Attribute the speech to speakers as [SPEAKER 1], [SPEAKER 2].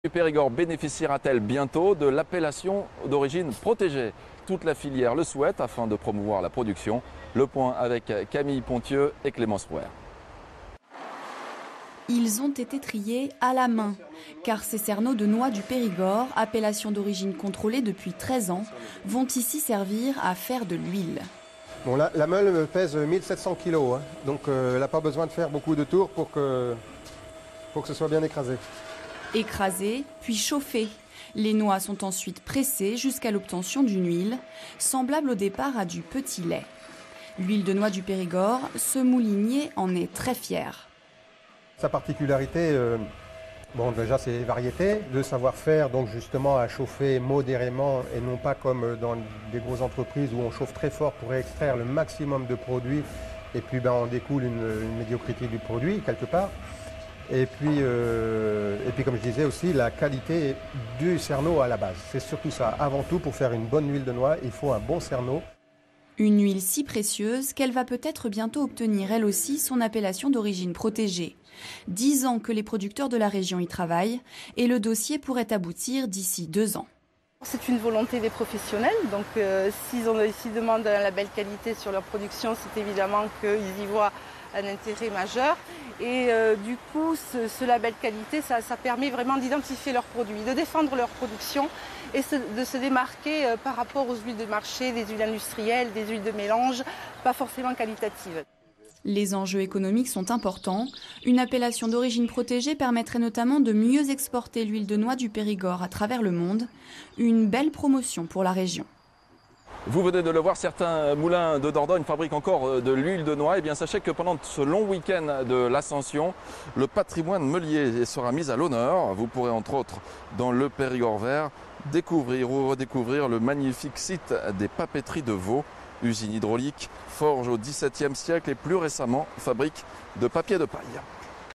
[SPEAKER 1] Du Périgord bénéficiera-t-elle bientôt de l'appellation d'origine protégée? Toute la filière le souhaite afin de promouvoir la production. Le point avec Camille Pontieux et Clémence Prouer.
[SPEAKER 2] Ils ont été triés à la main, car ces cerneaux de noix du Périgord, appellation d'origine contrôlée depuis 13 ans, vont ici servir à faire de l'huile.
[SPEAKER 3] Bon, la meule pèse 1700 kg, hein, donc elle n'a pas besoin de faire beaucoup de tours pour que ce soit bien écrasé.
[SPEAKER 2] Écrasés, puis chauffés. Les noix sont ensuite pressées jusqu'à l'obtention d'une huile, semblable au départ à du petit lait. L'huile de noix du Périgord, ce moulinier en est très fier.
[SPEAKER 3] Sa particularité, bon, déjà c'est les variétés, le savoir-faire donc justement à chauffer modérément et non pas comme dans des grosses entreprises où on chauffe très fort pour extraire le maximum de produits et puis on découle une médiocrité du produit quelque part. Et puis comme je disais aussi, la qualité du cerneau à la base. C'est surtout ça. Avant tout, pour faire une bonne huile de noix, il faut un bon cerneau.
[SPEAKER 2] Une huile si précieuse qu'elle va peut-être bientôt obtenir elle aussi son appellation d'origine protégée. 10 ans que les producteurs de la région y travaillent et le dossier pourrait aboutir d'ici 2 ans.
[SPEAKER 4] C'est une volonté des professionnels, donc s'ils demandent un label qualité sur leur production, c'est évidemment qu'ils y voient un intérêt majeur. Et du coup, ce label qualité, ça permet vraiment d'identifier leurs produits, de défendre leur production et de se démarquer par rapport aux huiles de marché, des huiles industrielles, des huiles de mélange, pas forcément qualitatives.
[SPEAKER 2] Les enjeux économiques sont importants. Une appellation d'origine protégée permettrait notamment de mieux exporter l'huile de noix du Périgord à travers le monde. Une belle promotion pour la région.
[SPEAKER 1] Vous venez de le voir, certains moulins de Dordogne fabriquent encore de l'huile de noix. Eh bien, sachez que pendant ce long week-end de l'Ascension, le patrimoine meulier sera mis à l'honneur. Vous pourrez entre autres, dans le Périgord vert, découvrir ou redécouvrir le magnifique site des papeteries de Vaux. Usine hydraulique, forge au XVIIe siècle et plus récemment fabrique de papier de paille.